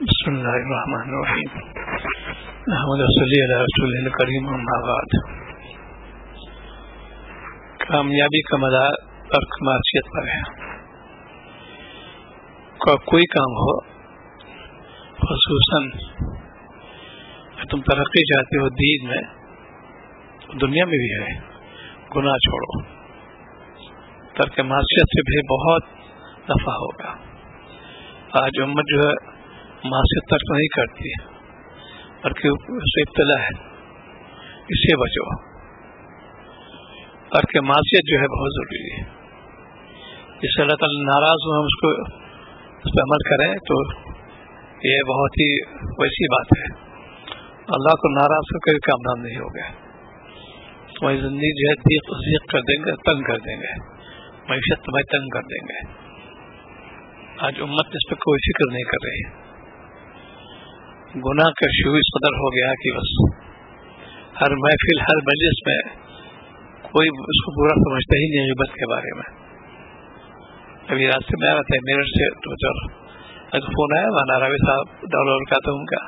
بسم اللہ الرحمن الرحیم نحمد صلی علی رسول الکریم اما بعد. کامیابی کا مدار ترک معصیت پر ہے. کوئی کام ہو، خصوصاً تم ترقی چاہتے ہو دین میں، دنیا میں بھی ہے، گناہ چھوڑو. ترک معصیت سے بھی بہت نفع ہوگا. آج امت جو ہے معصیت ترک نہیں کرتی، بلکہ اس سے ابتلا ہے. اس سے بچو. ترک معصیت جو ہے بہت ضروری ہے. جس سے اللہ تعالیٰ ناراض ہو ہم اس پہ عمل کریں تو یہ بہت ہی ویسی بات ہے. اللہ کو ناراض ہو کر کامیاب نہیں ہوگا. تمہاری زندگی جو ہے ضیق کر دیں گے، تنگ کر دیں گے، معیشت تمہیں تنگ کر دیں گے. آج امت اس پہ کوئی فکر نہیں کر رہی. گناہ کا شعور اس قدر ہو گیا کہ بس ہر محفل، ہر مجلس میں کوئی اس کو برا سمجھتا ہی نہیں غیبت کے بارے میں. ابھی راستے میں آ رہا تھا میرٹھ سے تو فون آیا وہاں راوی صاحب ڈالر کا تو ان کا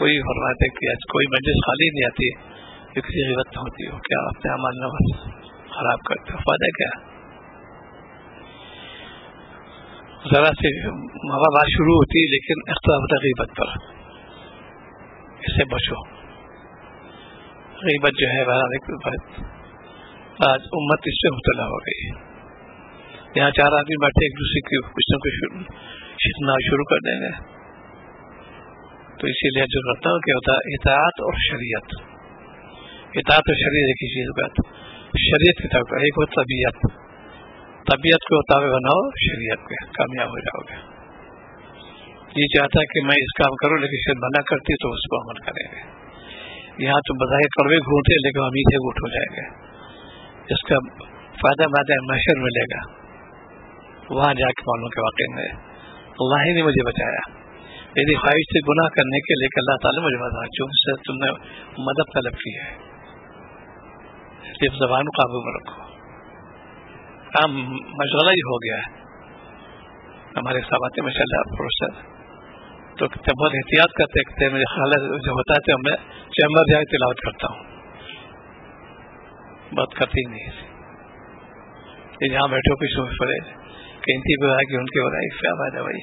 کوئی فرماتے کہ آج کوئی مجلس خالی نہیں آتی جو کسی غیبت نہ ہوتی ہو. کیا اپنے اعمال نامہ خراب کرتے ہو، فائدہ کیا؟ ذرا سے بات شروع ہوتی ہے لیکن اختلاف ہوتا ہے غیبت پر. اس سے بچو. غیبت جو ہے آج امت اس سے مبتلا ہو گئی. یہاں چار آدمی بیٹھے ایک دوسرے کی کچھ نہ کچھ شکنا شروع کر دیں گے. تو اسی لیے جو کرتا ہوں کہ ہوتا ہے اطاعت اور شریعت. اطاعت اور شریعت ایک ہی چیز بات. شریعت کی طرف ایک ہو طبیعت. طبیعت کو تابع بناؤ شریعت کے، کامیاب ہو جاؤ گے. یہ چاہتا ہے کہ میں اس کام کروں لیکن شاید منع کرتی تو اس کو عمل کریں گے. یہاں تو بظاہر کڑوے گھونٹے لیکن ہم میٹھے گھونٹ ہو جائیں گے. اس کا فائدہ محشر ملے گا. وہاں جا کے معلوم کے واقع میں اللہ ہی نے مجھے بچایا. میری خواہش سے گناہ کرنے کے لیے اللہ تعالیٰ مجھے بتا چونکہ سے تم نے مدد طلب کی ہے. صرف زبان کو قابو میں رکھو. کام مشغلہ ہی ہو گیا ہے. ہمارے صاحبات ماشاء اللہ پروفیسر تو بہت احتیاط کرتے میرے خیال جو ہوتا ہے تو میں چیمبر جا کے تلاوت کرتا ہوں. بات کرتی ہی نہیں. جہاں بیٹھو کچھ سوچ پڑے کہتی بھی آئے کہ ان کے بتائے کیا فائدہ بھائی.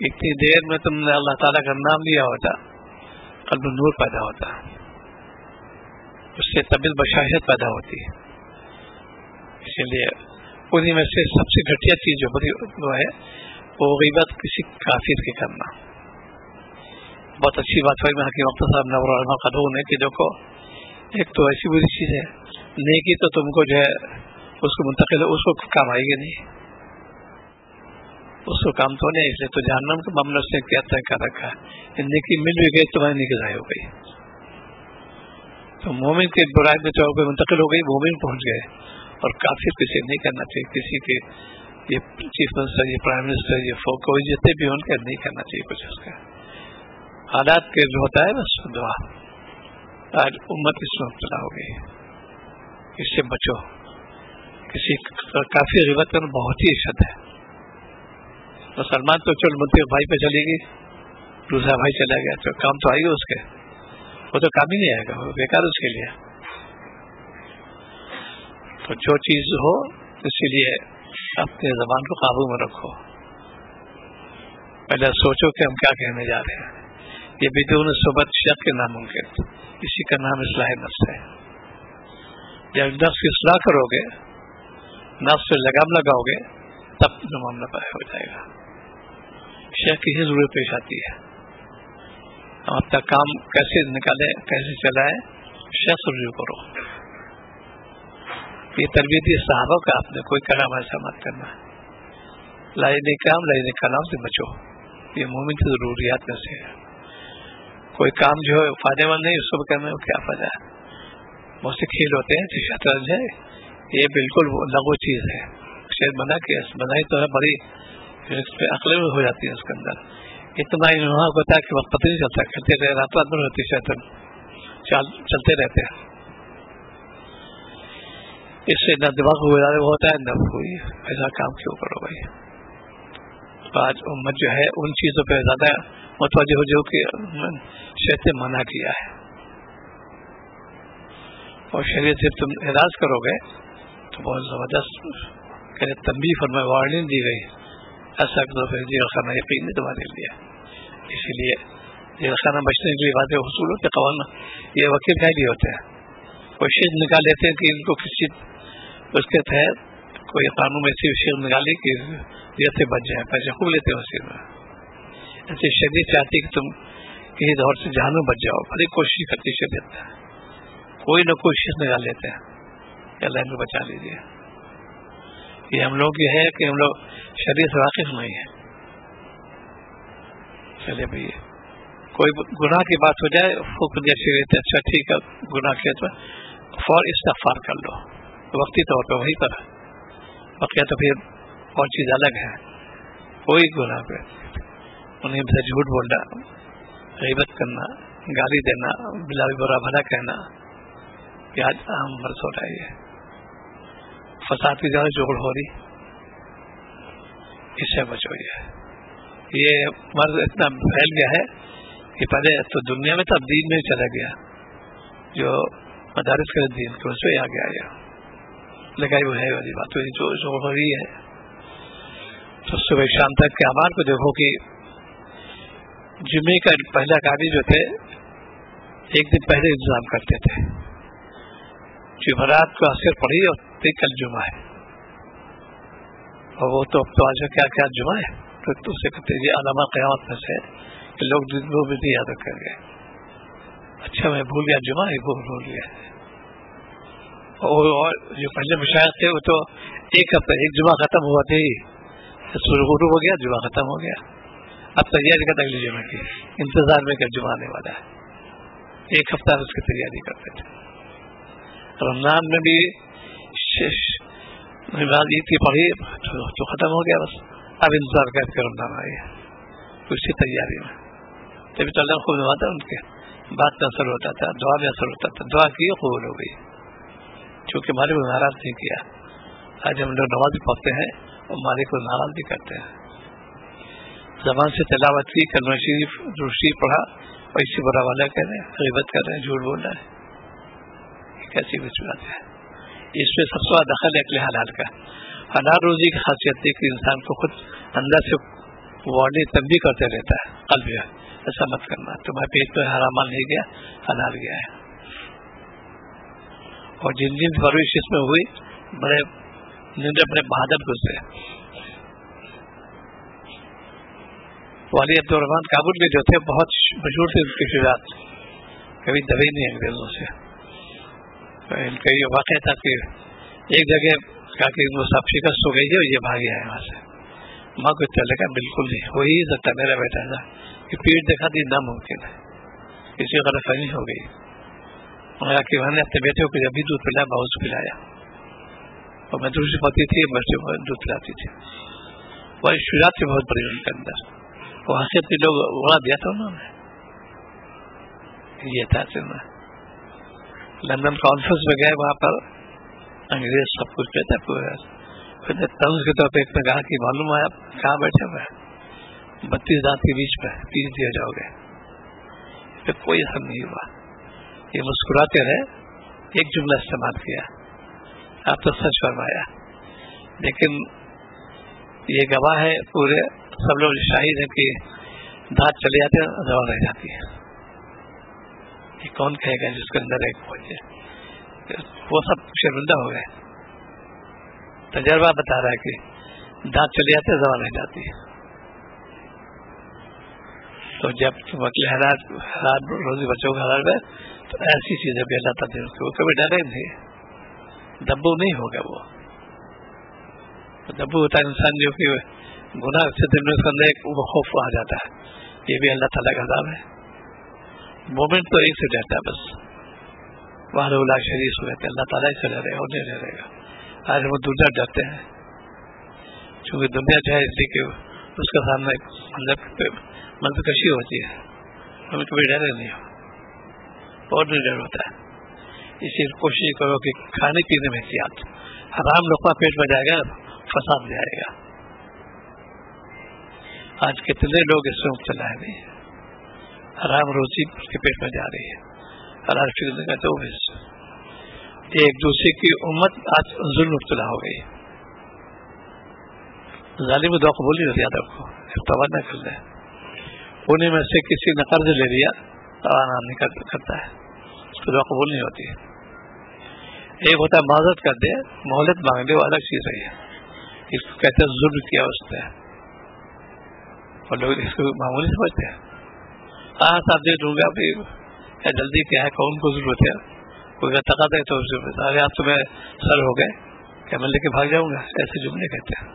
اتنی دیر میں تم نے اللہ تعالیٰ کا نام لیا ہوتا، قلب نور پیدا ہوتا، اس سے طبیعت بشاشت پیدا ہوتی ہے. اسی لیے انہیں میں سے سب سے گھٹیا چیز جو ہے وہ غیبت کسی کافر کی کرنا. بہت اچھی بات ہوئی میں حکیم اختر صاحب نور قدون نے کہ دیکھو ایک تو ایسی بری چیز ہے نیکی تو تم کو جو ہے اس کو منتقل اس کو کام آئے گی نہیں، اس کو کام تو نہیں. اس لیے تو جہنم کے معاملے سے کیا طے کر رکھا ہے. نیکی مل بھی گئی تمہاری نیکی ضائع ہو گئی. تو مومن کے برائی میں تو منتقل ہو گئی، مومن پہنچ گئے. اور کافر کسی نہیں کرنا چاہیے. کسی کے یہ چیف منسٹر، یہ پرائم منسٹر، یہ کوئی جتنے بھی ان کے نہیں کرنا چاہیے کچھ. اس کا حالات کے جو ہوتا ہے بس دعا. آج امت اس میں مبتلا ہو گئی. اس سے بچو. کسی کافی غیبت کرنا بہت ہی شد ہے. مسلمان تو چل منطق بھائی پہ چلے گی، دوسرا بھائی چلا گیا تو کام تو آئے گا اس کے، وہ تو کام ہی نہیں آئے گا، وہ بیکار اس کے لیے. تو جو چیز ہو اسی لیے اپنے زبان کو قابو میں رکھو. پہلے سوچو کہ ہم کیا کہنے جا رہے ہیں. یہ بدون صحبت شک کے ناممکن. اسی کا نام اصلاح نفس ہے. جب نفس کی اصلاح کرو گے، نفس سے لگام لگاؤ گے، تب معاملہ طے ہو جائے گا. شک کی ہی ضرورت پیش آتی ہے. ہم اپنا کام کیسے نکالیں، کیسے چلائیں، شک رجوع کرو. یہ تربیتی صحابہ کا آپ نے کوئی کلام ایسا مت کرنا. لائن کلام سے بچو. یہ مومن کی ضروریات میں سے ہے. کوئی کام جو ہے فائدے مند نہیں، اس کو کرنے میں کیا فائدہ ہے. بہت سے کھیل ہوتے ہیں، شطرنج ہے، یہ بالکل لغو چیز ہے. شاید بنائی تو ہے بڑی، اس پہ عقلیں ہو جاتی ہیں اس کے اندر. اتنا انہوں ہوتا ہے کہ وقت پتہ نہیں چلتا، کھیلتے رہے رات رات بھر ہوتی شطرنج چلتے رہتے ہیں. اس سے نہ دماغ کو گزارے ہوتا ہے نہ کوئی ایسا کام کیوں کرو بھائی. تو آج امت جو ہے ان چیزوں پہ زیادہ متوجہ ہو جو کہ شریعت نے منع کیا ہے. اور شریعت سے تم اعراض کرو گے تو بہت زبردست تنبیہ فرمائے، وارننگ دی گئی، ایسا کرو پھر جیل خانہ یقین نہیں تمہارے لیے. اسی لیے جیل خانہ بچنے کے لیے باتیں حصولوں کے قوانین یہ وکیل کا لیے ہوتے ہیں. کوئی شیز نکال لیتے ہیں کہ ان کو کسی اس کے تحت کوئی قانون میں ایسی شیز نکالی کہ یہ سے بچ جائے، پیسے خوب لیتے ہیں اسی میں. ایسے شریعت چاہتی کہ تم کسی دور سے جہنم بچ جاؤ، بڑی کوشش کرتی شریعت، کوئی نہ کوئی شیز نکال لیتے ہیں کہ اللہ ان کو بچا لیجیے. یہ ہم لوگ یہ ہے کہ ہم لوگ شریعت سے واقف نہیں ہیں. چلے بھائی کوئی گناہ کی بات ہو جائے خوب شریعت اچھا ٹھیک ہے گناہ کیا تو فوراً استغفار کر لو، وقتی طور پہ وہی پر بقیہ تو پھر اور چیز الگ ہے. کوئی گناہ پہ انہیں سے جھوٹ بولنا، غیبت کرنا، گالی دینا، بلا برا بھلا کہنا کہ آج عام مرض ہو رہا ہے. فساد کی زیادہ جوڑ ہو رہی، اس سے بچو. یہ مرض اتنا پھیل گیا ہے کہ پہلے تو دنیا میں تو اب دین میں چلا گیا، جو مدارس کے دین کے اس پہ آ گیا لگائی وہ ہے والی بات جو ہو رہی ہے. تو صبح شام تک کے اعمال کو دیکھو کہ جمعے کا پہلا قاری جو تھے ایک دن پہلے انتظام کرتے تھے، جمعرات کو عصر پڑھی اور کل جمعہ ہے، اور وہ تو اب تو آج کیا کیا جمعہ ہے تو اسے کہتے ہیں علامہ قیامت میں سے کہ لوگ دو بھی نہیں یاد کر گئے. اچھا میں بھول گیا جمعہ ہے، وہ بھول گیا. اور جو پہلے مشاہد تھے وہ تو ایک ہفتہ ایک جمعہ ختم ہوا تھے شروع ہو گیا، جمعہ ختم ہو گیا. اب تیاری کرتا اگلے جمعہ کی انتظار میں کہ جمعہ آنے والا ہے، ایک ہفتہ اس کی تیاری کرتے تھے. رمضان میں بھی عید کی پڑھی تو ختم ہو گیا، بس اب انتظار کر کے رمضان آئی ہے اسی تیاری میں. تبھی تو اللہ خوب نماتا ان کے بات میں اثر ہوتا تھا، دعا میں اثر ہوتا تھا. دعا کی قبول ہو گئی چونکہ مالک کو ناراض نہیں کیا. آج ہم لوگ نماز بھی پڑھتے ہیں اور مالک کو ناراض بھی کرتے ہیں. زبان سے تلاوت کی، کلمہ شریف دوسری پڑھا اور اسی برا والا کہہ رہے ہیں، غیبت کر رہے ہیں، جھوٹ بول رہے ہیں. کیسی بات ہے؟ اس میں سب سے بڑا دخل ہے اکل حلال کا. حلال روزی کی خاصیت ہے کہ انسان کو خود اندر سے وارننگ تنبیہ کرتے رہتا ہے، قلب ہے ایسا مت کرنا، تمہارے پیٹ میں حرام مال نہیں گیا، حلال گیا ہے. اور جن جن پرورش اس میں ہوئی بڑے اپنے بہادر گزرے. والی عبد الرحمان کابل میں جو تھے بہت مشہور تھے، ان کی شجاعت کبھی دبی نہیں انگریزوں سے. ان کا یہ واقعہ تھا کہ ایک جگہ کہا کہ وہ سب شکست ہو گئی ہے اور یہ بھاگے آئے وہاں سے. ماں کو چلے گا بالکل نہیں، وہی سکتا میرا بیٹا تھا کہ پیٹ دیکھا تھی ناممکن ہے، کسی غلط فہمی ہو گئی. کہ میں نے اپنے بیٹے کو جب بھی دودھ پلایا بہت پلایا، اور میں دوسری پتی تھی بچے کو دودھ پلاتی تھی. وہ شجاعت سے بہت بڑی ان کے اندر وہ حیثیت کے لوگ اڑا دیا تھا انہوں نے. یہ تھا میں لندن کانفرنس میں گئے، وہاں پر انگریز سب کچھ کہتا پورا طنز کے طور پہ ایک نے کہا کہ معلوم ہے آپ کہاں بیٹھے ہوئے 32 دانت کے بیچ پہ پیس دیا جاؤ گے. پھر کوئی اثر نہیں ہوا، یہ مسکراتے رہے. ایک جملہ استعمال کیا، آپ تو سچ فرمایا. لیکن یہ گواہ ہے پورے سب لوگ شاہد ہیں کہ دانت چلے جاتے ہیں زبان رہ جاتی ہے. یہ کون کہے گا جس کے اندر ایک پہنچے؟ وہ سب شرمندہ ہو گئے. تجربہ بتا رہا ہے کہ دانت چلے جاتے ہیں زبان رہ جاتی ہے. تو جب تم اکیلے حلال روزی بچوں کا حلال ہے تو ایسی چیزیں بھی اللہ تعالیٰ وہ کبھی ڈرے نہیں، دبو نہیں ہوگا. وہ دبو ہوتا ہے انسان جو کہ گناہ سے دل میں اندر ایک خوف آ جاتا ہے. یہ بھی اللہ تعالیٰ کا عذاب ہے. مومنٹ تو ایک سے ڈرتا ہے بس، وحدہ لا شریک ہو جاتے اللہ تعالیٰ سے ڈرے اور نہیں ڈرے گا. آج وہ دنیا ڈرتے ہیں چونکہ دنیا جو ہے اس لیے کہ اس کے سامنے منظر کشی ہوتی ہے، ہمیں کبھی ڈر نہیں ہو اور نہیں ڈر ہوتا ہے. اسی کوشش کرو کہ کھانے پینے میں احتیاط، حرام لقمہ پیٹ میں جائے گا فساد جائے گا. آج کتنے لوگ اس میں مبتلا ہے نہیں, حرام روزی کے پیٹ میں جا رہی ہے, حلال فکر کا تو ایک دوسرے کی امت آج ظلم مبتلا ہو گئی. ظالم دعا قبول نہیں ہوتی آپ کو, اعتبار نہ کر لیں. انہیں میں سے کسی نے قرض لے لیا نہیں کرتا ہے, اس کو دعا قبول نہیں ہوتی. ایک ہوتا ہے معذرت کر دے, مہلت مانگ لے, وہ الگ چیز ہے. اس کو کہتے ہیں ظلم کیا اس نے, اور لوگ اس کو معمولی سمجھتے ہیں. ہاں صاحب دے دوں گا, جلدی کیا ہے, کون کو ضرورت ہے, کوئی تقاضا ہے تو ارے آپ تمہیں سر ہو گئے کیا میں لے کے بھاگ جاؤں گا, ایسے جملے کہتے ہیں.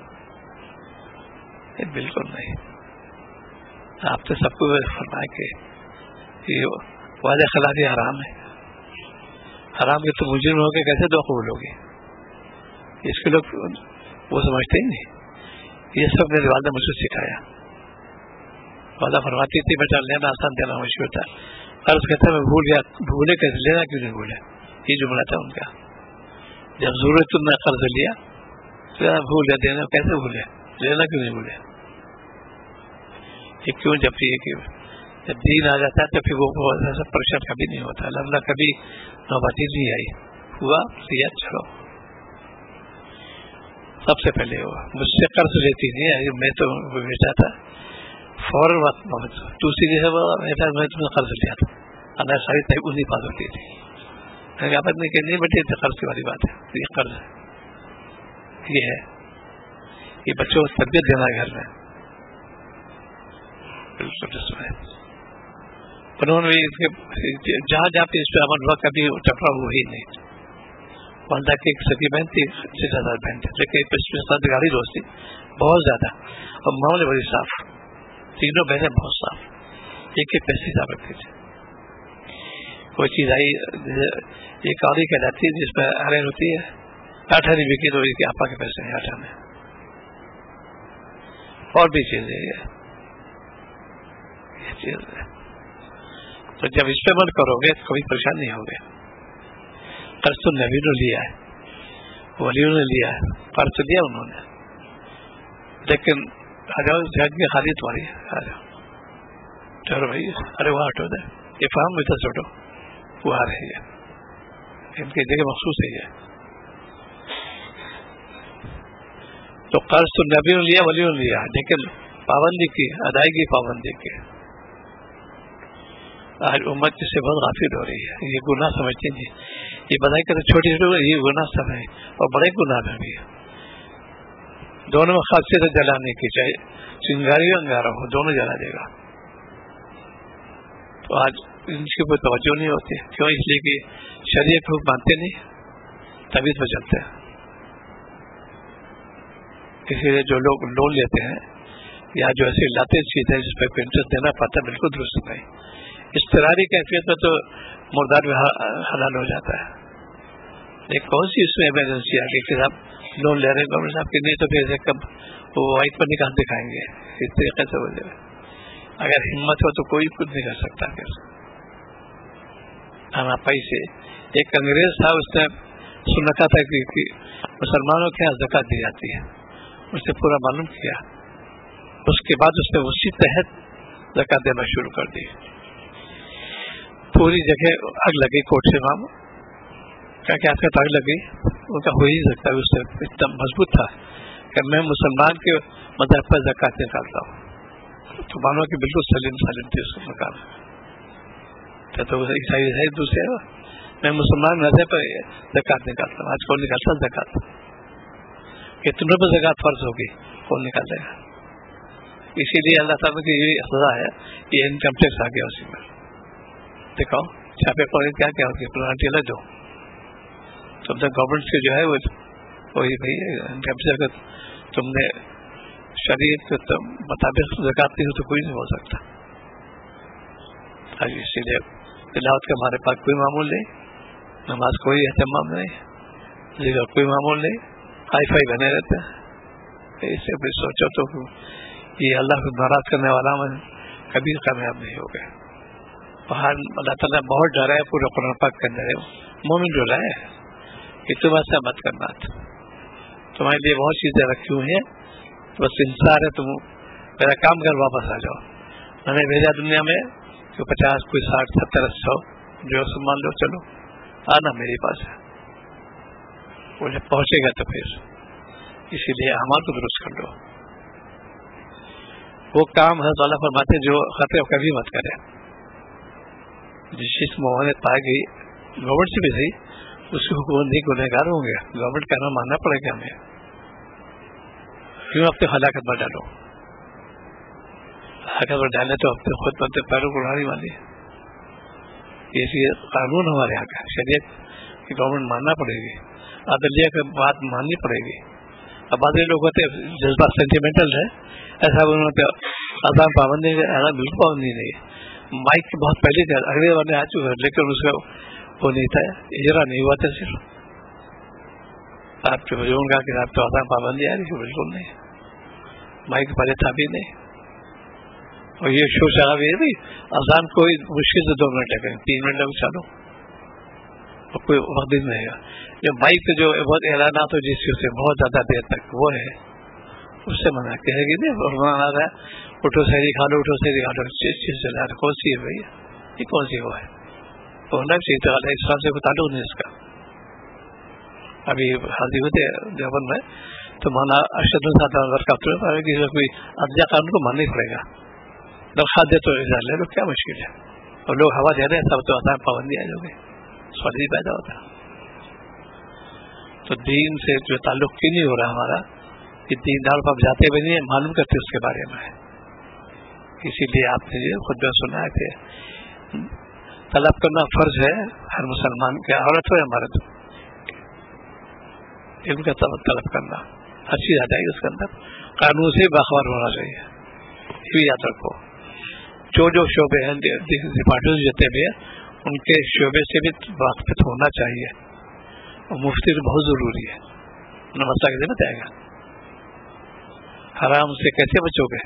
بالکل نہیں. آپ نے سب کو فرمایا کہ یہ واضح خلافی حرام ہے. حرام کے تو مجرم ہو کے کیسے دعا قبول ہوگی؟ اس کے لوگ وہ سمجھتے ہی نہیں. یہ سب میری والدہ مجھ سے سکھایا. والدہ فرماتی تھی بیٹا لینا آسان دینا مشکل تھا. قرض کہتا میں بھول گیا, بھولے کیسے, لینا کیوں نہیں بھولے, یہ جملہ تھا ان کا. جب ضرورت تم نے قرض لیا بھول گیا, دینا کیسے بھولے, لینا کیوں نہیں بھولے. یہ کیوں, جب دین آ جاتا ہے تو پھر وہ پریشان کبھی نہیں ہوتا. اللہ کبھی نوبتی نہیں آئی, ہوا لیا چلو. سب سے پہلے وہ مجھ سے قرض لیتی تھی, میں تو بیٹا تھا فوراً وقت محمد دوسری جگہ میں تم نے قرض لیا تھا, اللہ ساری طرح انہیں بات ہوتی تھی. آپ نے کہ نہیں بیٹے قرض کی والی بات ہے, یہ قرض ہے, یہ ہے, یہ بچوں کو تربیت دینا گھر میں. بالکل انہوں نے جہاں جہاں پہ اس پہ عمل ہوا کبھی ٹکرا ہوا ہی نہیں. والدہ کی ایک سکی بہن تھی, 6,000 بہن تھی, لیکن اس میں ساتھ گاڑی دوست تھی بہت زیادہ, اور معاملے بڑی صاف, تینوں بہنیں بہت صاف, ایک ایک پیسے حساب رکھتے تھے. کوئی چیز آئی, یہ کاڑی کہلاتی ہے جس میں ارین ہوتی ہے, 8 آنے بکی تو اس کے آپا کے پیسے ہیں 8 آنے, اور بھی چیزیں یہ چیز ہے. تو جب اس پہ عمل کرو گے تو کبھی پریشان نہیں ہوگے. قرض تو نبی نے لیا ہے, ولیوں نے لیا ہے, قرض لیا انہوں نے, لیکن آ جاؤ جج میں خالی تمہاری ہے, آ جاؤ چلو بھائی, ارے وہاں ہٹو دے, یہ فارم میں تو چھوٹو, وہ آ رہی ہے, ان کی جگہ مخصوص ہے. تو قرض تو نبی نے لیا, ولیوں نے لیا, لیکن پابندی کی, ادائیگی پابندی کی. آج امت اس سے بہت غافل ہو رہی ہے, یہ گناہ سمجھتے ہیں. یہ بدائی کرتے چھوٹی چھوٹی, یہ گناہ سب ہے, اور بڑے گناہ میں بھی ہے. دونوں میں خاصیت جلانے کی, چاہے چنگاری انگارا ہو, دونوں جلا دے گا. تو آج ان کی کوئی توجہ نہیں ہوتی. کیوں؟ اس لیے کہ شریعت کو مانتے نہیں, طبیعت میں چلتے ہیں. اسی لیے جو لوگ لون لیتے ہیں یا جو ایسے لاتے چیزیں جس پہ انٹرسٹ دینا پڑتا ہے, بالکل درست نہیں. اضطراری کیفیت میں تو مردار میں حلال ہو جاتا ہے. لیکن کون سی اس میں ایمرجنسی آ گئی کہ صاحب لون لے رہے ہیں گورنمنٹ صاحب کی, نہیں تو پھر کب وہ وائٹ پر نکال دکھائیں گے, اس طریقے سے ہو جائے. اگر ہمت ہو تو کوئی کچھ نہیں کر سکتا. پھر ہم آپ سے ایک انگریز تھا, اس نے سن رکھا تھا کہ مسلمانوں کے یہاں زکوٰۃ دی جاتی ہے, اس نے پورا معلوم کیا. اس کے بعد اس نے اسی تحت زکوٰۃ دینا شروع کر دی. پوری جگہ آگ لگی, کوٹ سے مام کہ آپ کا آگ لگی, ان کا ہو ہی سکتا ہے. اس سے اتنا مضبوط تھا کہ میں مسلمان کے مذہب پر زکوٰۃ نکالتا ہوں. تو مانو کہ بالکل سلیم تھی اس کا مقام. تو عیسائی دوسرے, میں مسلمان مذہب پر زکوٰۃ نکالتا ہوں. آج کون نکالتا زکوٰۃ؟ کتنوں پہ زکوٰۃ فرض ہوگی, کون نکالے گا؟ اسی لیے اللہ تعالیٰ کی یہ سزا ہے, یہ انکم ٹیکس آ گیا اسی میں. دکھاؤ چھاپے پر کیا کیا ہوتی ہے, پلانٹی لگ دو. تم تک گورنمنٹ کے جو ہے وہی بھائی انکم ٹیکس, اگر تم نے شریعت کے مطابق زکوٰۃ دی تو کوئی نہیں ہو سکتا. اسی لیے تلاوت کا ہمارے پاس کوئی معمول نہیں, نماز کوئی اہتمام نہیں, ذکر کوئی معمول نہیں, ہائی فائی بنے رہتے ہیں. اس سے بھی سوچو تو یہ اللہ کو ناراض کرنے والا میں کبھی کامیاب نہیں ہو گئے. باہر اللہ تعالیٰ بہت ڈرا ہے, پورے قرآن پاک کے اندر مومن ڈرا ہے کہ تم ایسا مت کرنا, تمہارے لیے بہت چیزیں رکھی ہوئی ہیں, بس انتظار ہے تم میرا کام کر واپس آ جاؤ. میں نے بھیجا دنیا میں کہ 50 کوئی 60 70 100 جو سب مان لو, چلو آنا میرے پاس ہے. وہ جب پہنچے گا تو پھر اسی لیے اعمال کو درست کر لو. وہ کام حضرت اللہ فرماتے جو خطرے کبھی مت کرے. جس چیز میں محنت پائے گئی گورنمنٹ سے بھی صحیح, اس کی حکومت نہیں گنہگار ہوں گے, گورنمنٹ کا نام ماننا پڑے گا ہمیں. کیوں اپنے ہلاکت پر ڈالو؟ ہلاکت پر ڈالنے تو اپنے خود بنتے پیروں کو اڑانی والی. یہ قانون ہمارے یہاں کا شریعت کی گورنمنٹ ماننا پڑے گی, عدلیہ کی بات ماننی پڑے گی. اب بعض لوگ ہوتے جذبات سینٹیمنٹل ہے, ایسا انہوں نے اذان پابندی ایسا بالکل پابندی نہیں ہے. مائک کے بہت پہلے تھے, اگلے والے آ چکے, لیکن اس کا وہ نہیں تھا, اجرا نہیں ہوا تھا. صرف آپ کے بزرگوں کا کہ آپ تو اذان پابندی آ رہی ہے, بالکل نہیں. مائک پہلے تھا بھی نہیں. اور یہ شور شرابہ یہ بھی اذان کوئی مشکل سے 2 منٹ لگے, 3 منٹ لگے چالو, اور کوئی وقت نہیں رہے گا. جو مائک جو بہت اعلانات ہو جس سے بہت زیادہ دیر تک وہ ہے, اس سے منع کہے گی نہیں. اور منع آ رہا ہے اٹھو سہری کھا لو, اٹھو سہری کھا لو, چیز چلا رہا ہے. کون سی ہے بھائی, یہ کون سی وہ ہے؟ ہونا چاہیے تو اسلام سے کوئی تعلق نہیں اس کا. ابھی حاضر ہوتے دیوبند میں تو مانا ارشد کوئی ادیا قانون کو ماننا ہی پڑے گا. درخواست دے تو اظہار لے لو, کیا مشکل ہے. اور لوگ ہوا دے رہے ہیں سب تو آسان پابندی آ جاؤ گے, سوال ہی پیدا ہوتا ہے. تو دین سے جو تعلق کیوں نہیں ہو رہا ہمارا, کہ دین دار پر جاتے بھی نہیں معلوم کرتے اس کے بارے میں. اسی لیے آپ نے جو خود سنا ہے کہ طلب کرنا فرض ہے ہر مسلمان کے, عورت ہو یا مرد, علم کا طلب کرنا ہر چیز آ جائے گی اس کے اندر. قانون سے باخبر ہونا چاہیے, یہ بھی یاد رکھو. جو شعبے ہیں ڈپارٹمنٹ جتنے بھی ہیں ان کے شعبے سے بھی واقف ہونا چاہیے. اور مفتی تو بہت ضروری ہے, مسئلہ کیسے بتائے گا. حرام سے کیسے بچو گے؟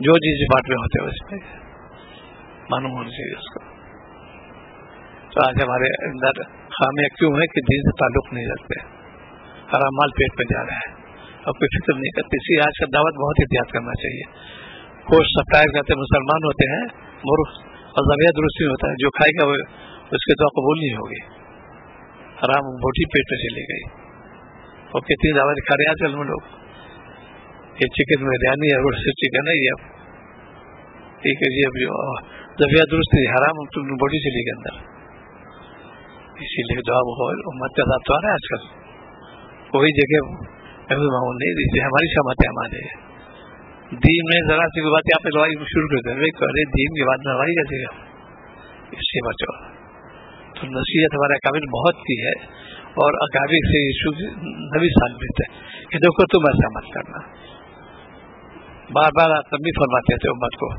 جو جس ڈپارٹمنٹ ہوتے ہیں اس میں معلوم ہونا چاہیے اس کو. تو آج ہمارے اندر خامیاں کیوں ہے کہ دین سے تعلق نہیں رکھتے, حرام مال پیٹ پہ جا رہا ہے اور کوئی فکر نہیں کرتے. اسی آج کا دعوت بہت احتیاط کرنا چاہیے. گوشت سپلائی کرتے مسلمان ہوتے ہیں, مرغ اور ذبیحہ درست نہیں ہوتا ہے, جو کھائے گا وہ اس کی دعا قبول نہیں ہوگی. حرام بوٹی پیٹ پہ چلی گئی. اور کتنی دعوت کھا رہے ہیں آج کل لوگ, یہ چکن بریانی ہے, روسٹڈ چکن ہے, یہ ٹھیک ہے جی, اب ذبیحہ درست نہیں, حرام بوٹی چلی گئی اندر. اسی لیے دعا امت کا ساتھ تو آ رہا ہے آج کل. کوئی جگہ معمول نہیں دی, ہماری سمت ہے ہمارے دین میں. ذرا سی بات آپ نے دعائی شروع کر دیں, ارے دین کی بات میں ہماری کیسے گا, اس سے بچو. تو نصیحت ہمارے اکابر بہت کی ہے, اور اکابر سے نبی سال دیتے ہیں کہ دیکھو تم ایسا مت کرنا. بار بار تب بھی فرماتے تھے امت کو,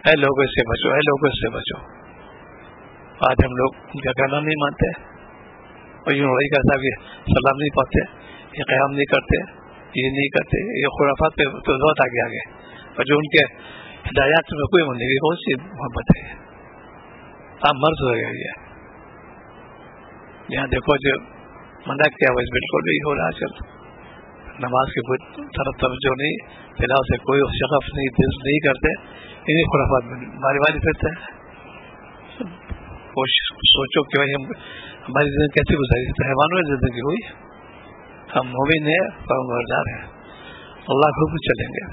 اے لوگوں سے بچو, اے لوگوں سے بچو. آج ہم لوگ ان کا کہنا نہیں مانتے, اور یوں وہی کہتا کہ سلام نہیں پڑھتے, یہ قیام نہیں کرتے, یہ نہیں کرتے, یہ خرافات پہ تو بہت آگے. اور جو ان کے ہدایات میں کوئی منی کی کون سی محبت ہے, آپ مرض ہو گیا. یہ یہاں دیکھو جو منع کیا وہ بالکل نہیں ہو رہا. چل نماز کی کوئی طرف توجہ نہیں, تلاوت سے کوئی شغف نہیں, دل نہیں کرتے, انہیں خرافات میں ماری ماری پھرتے ہیں. سوچو کہ بھائی ہماری زندگی کیسے گزاری, تو حیوانوں کی زندگی ہوئی, ہم مومن ہیں, فرمانبردار ہیں, اللہ کے حکم چلیں گے.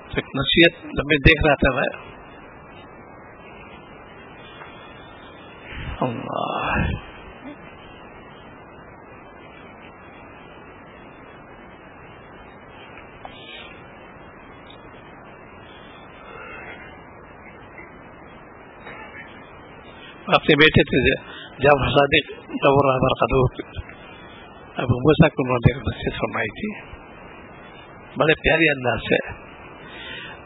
تو ایک نصیحت میں دیکھ رہا تھا میں, اللہ اپنے بیٹے تھے جب صادق ابو موسیٰ کو انہوں نے نصیحت فرمائی تھی بڑے پیارے انداز سے,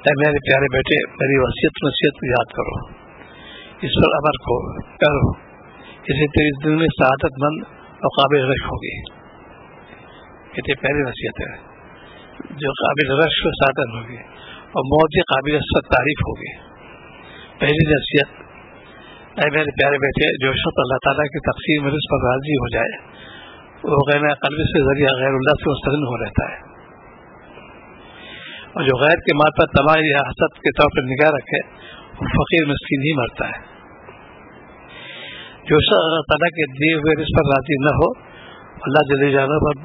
اے میرے پیارے بیٹے میری وصیت نصیحت کو یاد کرو, اس پر عمل کو کرو, اسے تیری زندگی میں سعادت مند اور قابل رشک ہوگی. یہ پہلی نصیحت ہے جو قابل رشک و سعادت ہوگی, اور موت کی قابل تعریف ہوگی. پہلی نصیحت, اے میرے پیارے بیٹے جو شخص اللہ تعالیٰ کی تقسیم میں رزق پر راضی ہو جائے وہ غیر قلب سے ذریعہ غیر اللہ سے مستغنی ہو رہتا ہے. اور جو غیر کے مال پر تمام یا حسد کے طور پر نگاہ رکھے وہ فقیر مسکین ہی مرتا ہے. جو شخص اللہ تعالیٰ کے دیے ہوئے رزق پر راضی نہ ہو اللہ جل جلالہ پر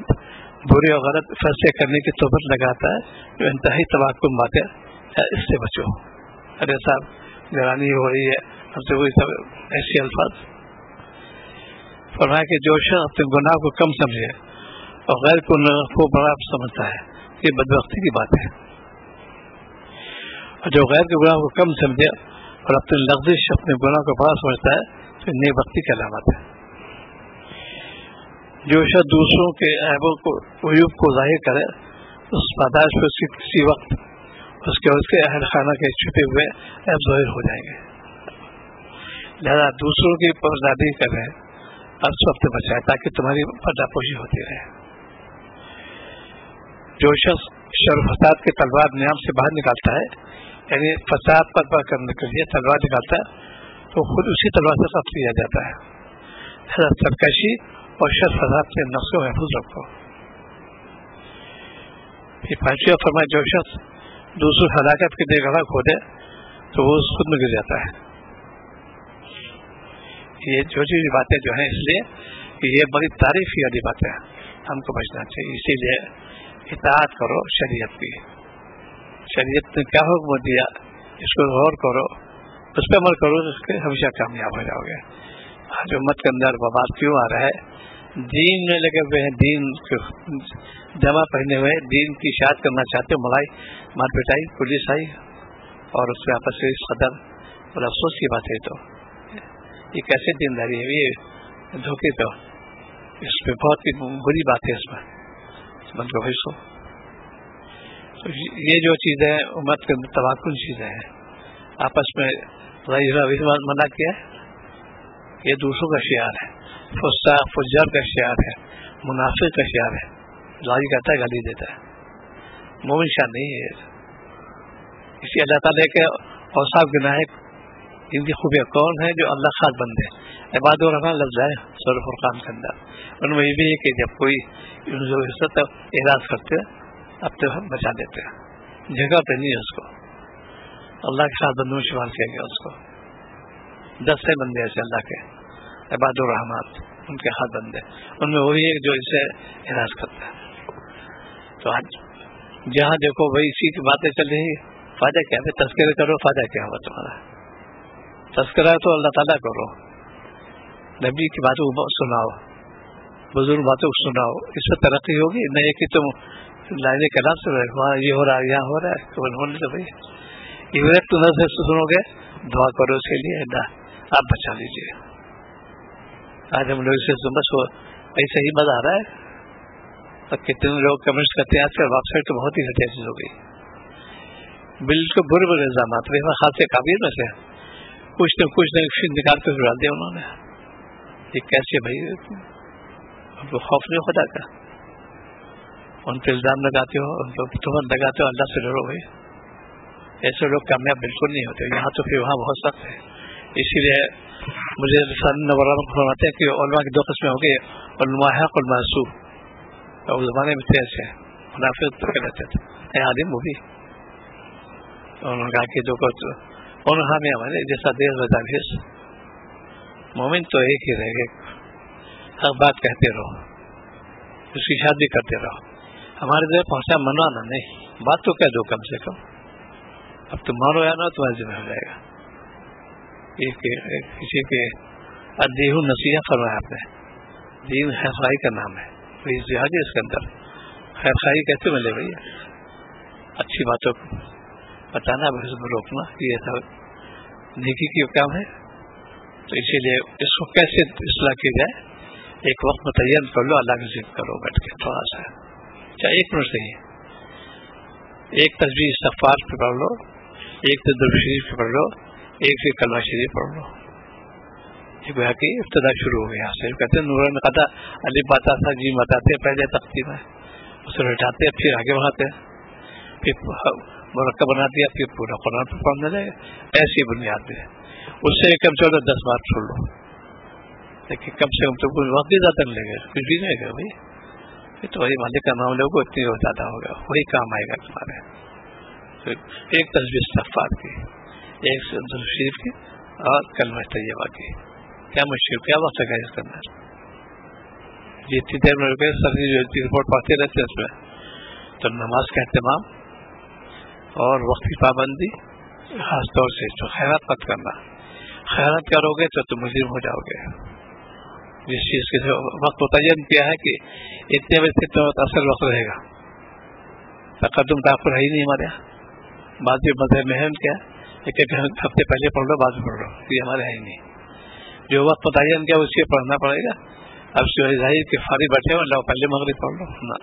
برے اور غلط فیصلے کرنے کی توبت لگاتا ہے جو انتہائی تباکن بات ہے. اس سے بچو. ارے صاحب گرانی ہو رہی ہے ہم سے وہی سب ایسے الفاظ فرمایا کہ جو شخص اپنے گناہ کو کم سمجھے اور غیر کو بڑا سمجھتا ہے یہ بدبختی کی بات ہے. اور جو غیر کے گناہ کو کم سمجھے اور اپنے لغزش اپنے گناہ کو بڑا سمجھتا ہے تو نیک بختی کی علامت ہے. جو شخص دوسروں کے عیوب کو ظاہر کرے اس پاداش پہ اس کی کسی وقت اس کے اہل خانہ کے چھپے ہوئے عیب ظاہر ہو جائیں گے. لہذا دوسروں کی پردادی کریں اور اس وقت بچائے تاکہ تمہاری پردہ پوشی ہوتی رہے. جو شخص شر و فساد کے تلوار نیام سے باہر نکالتا ہے یعنی فساد پر کرنے کے لیے تلوار نکالتا ہے تو خود اسی تلوار سے قتل کیا جاتا ہے. سرکشی اور شر فساد سے نفس کو محفوظ رکھو. یہ پانچویں فرمایا جو شخص دوسروں ہلاکت کے لیے گڑھا کھودے تو وہ خود میں گر جاتا ہے. یہ جو باتیں جو ہیں اس لیے کہ یہ بڑی تعریفی والی باتیں ہم کو بچنا چاہیے. اسی لیے اطاعت کرو شریعت کی. شریعت نے کیا حکم دیا اس کو غور کرو اس پہ عمل کرو اس کے ہمیشہ کامیاب ہو جاؤ گے. آج امت کے اندر بباد کیوں آ رہا ہے؟ دین میں لگے ہوئے ہیں, دین جمع پہنے ہوئے دین کی اشاعت کرنا چاہتے ہو, ملائی مار پٹائی پولیس آئی اور اس کے آپس سے قدر اور افسوس کی بات ہے. تو یہ کیسے دینداری ہے؟ یہ دھوکے تو اس میں بہت ہی بری بات ہے. اس میں بند کو بھیجو. یہ جو چیزیں امت کے تباکن چیزیں ہیں آپس میں منع کیا ہے. یہ دوسروں کا شعار ہے, فجار کا شعار ہے, منافق کا شعار ہے. گالی کہتا ہے گالی دیتا ہے, مومن شان نہیں ہے. اسی اللہ تعالیٰ کے اوصاف گنا ہے. ان کی خوبیاں کون ہیں؟ جو اللہ خاص بندے عباد الرحمن لفظ ہے سورۃ فرقان کے اندر. ان میں یہ بھی ہے کہ جب کوئی عزت اعراض کرتے اب تو ہم بچا دیتے ہیں, جگہ پہ نہیں ہے اس کو. اللہ کے خاص بندوں میں شمار کیا گیا اس کو. 10 سے بندے ایسے اللہ کے عباد الرحمن ان کے خاص بندے, ان میں وہی ایک جو اسے اعراض کرتا ہے. تو آج جہاں دیکھو وہی اسی کی باتیں چل رہی. فائدہ کیا ہے؟ تذکرہ کرو, فائدہ کیا ہوگا تمہارا؟ تذکرہ تو اللہ تعالیٰ کرو, نبی کی باتوں کو سناؤ, بزرگ باتوں کو سناؤ, اس سے ترقی ہوگی. نہیں کہ تم لائنے کلام سے وہاں یہ ہو رہا ہے یہاں ہو رہا ہے تو ہونے تو بھائی یہ تم سے سنو گے, دعا کرو اس کے لیے اللہ آپ بچا لیجیے. آج ہم لوگ سے بس ایسے ہی مزہ آ رہا ہے. اور کتنے لوگ کمنٹس کرتے ہیں آج کل واپس تو بہت ہی گھٹیا چیز ہو گئی. بالکل برے برے الزامات خاص سے قابل میں سے کچھ نہ نکال کے ڈال دیا انہوں نے. یہ کیسے بھائی ان کو خوف نہیں خدا کا؟ ان پہ الزام لگاتے ہو, ان پہ تہمت لگاتے ہو. اللہ سے ڈرو بھائی. ایسے لوگ کامیاب بالکل نہیں ہوتے. یہاں تو پھر وہاں بہت سخت ہے. اسی لیے مجھے نورانا فرماتے ہیں کہ علماء کی 2 قسمیں ہو گئی, علماء حق علماء سو. اور اس زمانے میں تھے ایسے منافق رہتے تھے عالم وہ بھی. انہوں نے کہا کہ جو اور ہمیں ہمارے جیسا دیر رضا بھیس مومن تو ایک ہی رہے گا, ہر بات کہتے رہو, اس کی شادی کرتے رہو. ہمارے دیر پہنچا منوانا نہیں, بات تو کہہ دو کم سے کم. اب تم مانو یا نہ تمہارے ذمہ ہو جائے گا. کسی کے دیہ نصیحت فرمایا آپ نے. دین خیر خواہی کا نام ہے, کوئی اتحاد ہے اس کے اندر. خیر خواہی کیسے ملے بھائی؟ اچھی باتوں کو بتانا, روکنا, یہ سب نیکی کی کام ہے. تو اسی لیے اس کو کیسے اصلاح کی جائے, ایک وقت متعین کر لو, اللہ کا ذکر کرو بیٹھ کے تھوڑا سا, چاہے 1 منٹ سے ہی. ایک تصویر استغفار پہ پڑھ لو, ایک درود شریف پہ پڑھ لو, ایک سے کلمہ شریف پڑھ لو. یہ گویا کہ ابتدا شروع ہو گیا. صرف کہتے ہیں نور میں قطع علی باتا تھا جی بتاتے پہلے تقسیم ہے, اسے ہٹاتے پھر آگے بڑھاتے, پھر مرکب بنا دیا, پھر پورا قرآن پہ پڑھنے لگے. ایسی بنیاد بھی ہے. اس سے کم سے کم 10 بار چھوڑ لو, لیکن کم سے کم تو کوئی وقت بھی زیادہ نہیں لگے گا, کچھ بھی نہیں لگے بھائی. یہ تو وہی مالک کا نام لوگوں اتنی زیادہ ہوگا, وہی کام آئے گا تمہارے. ایک تصویر استغفار کی، ایک درود شریف کی اور کلمہ طیبہ کی. کیا مشکل، کیا وقت لگا اس کرنا؟ جتنی دیر میں سردی رپورٹ پڑھتے رہتے اس میں. تو نماز کا اہتمام اور وقت کی پابندی، خاص طور سے جو خیرات مت کرنا. خیرات کرو گے تو تم مجرم ہو جاؤ گے. جس چیز کے وقت متعین کیا ہے کہ اتنے بجے سے اصل وقت رہے گا، تقدم تاخر ہے ہی نہیں ہمارے یہاں. بعض مذہب میں ہے کیا ایک ہفتے پہلے پڑھ لو بعد میں پڑھ لو، یہ ہمارے ہے ہی نہیں. جو وقت متعین کیا اس سے پڑھنا پڑے گا. اب ظاہر کہ فارغ بیٹھے ہو لو پہلے مغرب پڑھ لو، نہ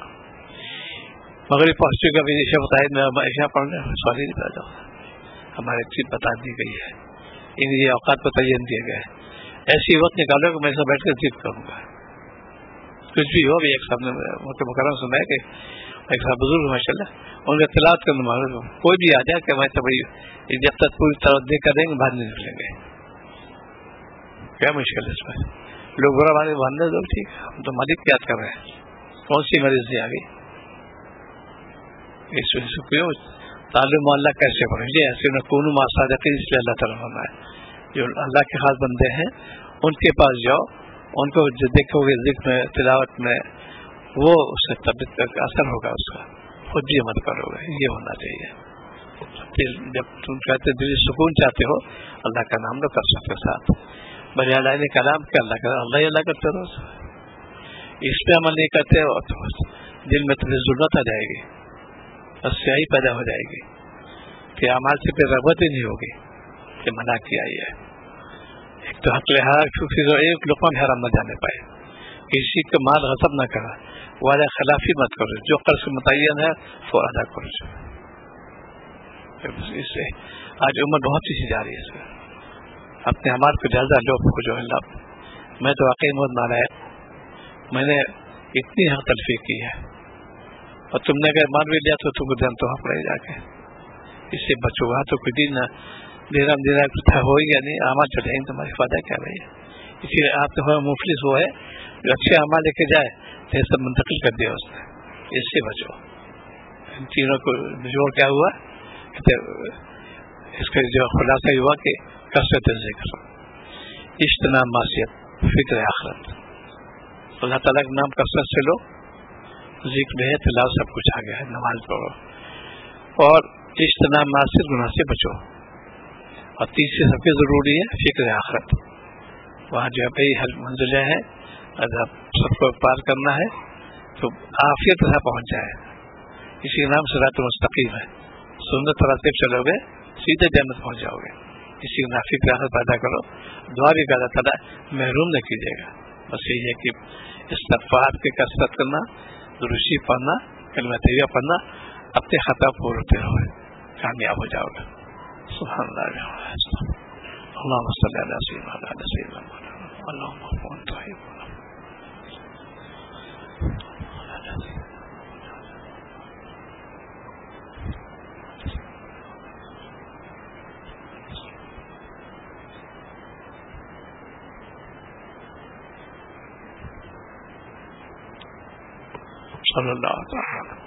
مغرب پہنچ چکے ابھی عشاء متعین میں عشاء پڑھ لیں سوری نہیں پیدا ہوگا. ہمارے چیز بتا دی گئی ہے، ان یہ اوقات متعین دیے گئے. ایسی وقت نکالو کہ میں سب بیٹھ کر ذکر کروں گا. کچھ بھی ہو. بھی ایک صاحب نے مکرم سنا ہے کہ ایک صاحب بزرگ ماشاء اللہ ان کا تلاوت کرنا معلوم، کوئی بھی آ جائے کہ میں تو بھائی جب تک پوری طرح دیکھ کر دیں گے باہر نہیں نکلیں گے. کیا مشکل ہے اس میں؟ لوگ برا مانے باندھنے دو، ٹھیک ہے ہم تو مالک کی یاد کر رہے ہیں. کون سی مریض آ گئی؟ اس وجہ سے کیوں تعلق اللہ کیسے پڑھیں گے؟ ایسے نہ کون ماسادقی، اس لیے اللہ تعالیٰ فرمایا جو اللہ کے خاص بندے ہیں ان کے پاس جاؤ، ان کو جو دیکھو گے ذکر میں تلاوت میں وہ اس سے طبیعت کا اثر ہوگا، اس کا خود بھی عمل کرو گے. یہ ہونا چاہیے. جب تم کہتے دلی سکون چاہتے ہو اللہ کا نام لو کر سکتے ساتھ. بھلے اللہ نے کلام کہ اللہ کا اللہ کرتے رہو. اس پہ عمل نہیں کرتے ہو تو دل میں تمہیں ظلمت آ جائے گی اور سیاہی پیدا ہو جائے گی کہ اعمال سے پہ رغبت ہی نہیں ہوگی کہ منع کیا ہے. ایک تو حق لحاظ ایک لقمہ بھی حرام نہ جانے پائے، کسی کا مال غصب نہ کرا، وعدہ خلافی مت کرو، جو قرض متعین ہے وہ ادا کرو. اس سے آج عمر بہت سی جا رہی ہے. اس میں اپنے اعمال کو جائزہ لو جو اللہ میں تو واقعی بہت نالائق، میں نے اتنی حق تلفی کی ہے اور تم نے اگر مان بھی لیا تو تم کو دن تو پڑے جا کے. اس سے بچو گا تو کوئی دن دیرام ہو ہی یا نہیں، اعمال چلیں گے تمہاری فائدہ کیا رہی ہے. اسی لیے آپ تو مفلس وہ ہے جو اچھے اعمال لے کے جائے تو سب منتقل کر دیا اس نے. اس سے بچو. ان تینوں کو جوڑ کیا ہوا کہ اس کا جو خلاصہ ہوا کہ کثرت ذکر، اجتناب معصیت، فکر آخرت. اللہ تعالیٰ کے نام کثرت سے لو، ذکر ہے تلاوت سب کچھ آ گیا ہے، نماز پڑھو. اور اجتناب معصیت، گناہ سے بچو. اور تیسری سب سے ضروری ہے فکر آخرت. وہاں جو ہے حل منزلیں ہیں، اگر سب کو پار کرنا ہے تو عافیت سے پہنچ جائے. اسی کے نام صراط مستقیم ہے. سنت ترتیب چلو گے سیدھے جنت پہنچ جاؤ گے. اسی کے نام فکر آخرت پیدا کرو. دعا بھی اللہ تعالیٰ محروم نہ کیجیے گا. بس یہی ہے کہ استغفار کی کثرت کرنا، درود شریف پڑھنا، کلمہ طیبہ پڑھنا، اپنے خطا پورے ہوتے رہو، کامیاب ہو جاؤ گے. سبحان اللہ. اللهم صل على سيدنا وعلى سيدنا محمد اللهم انت طيب صلی اللہ تعالی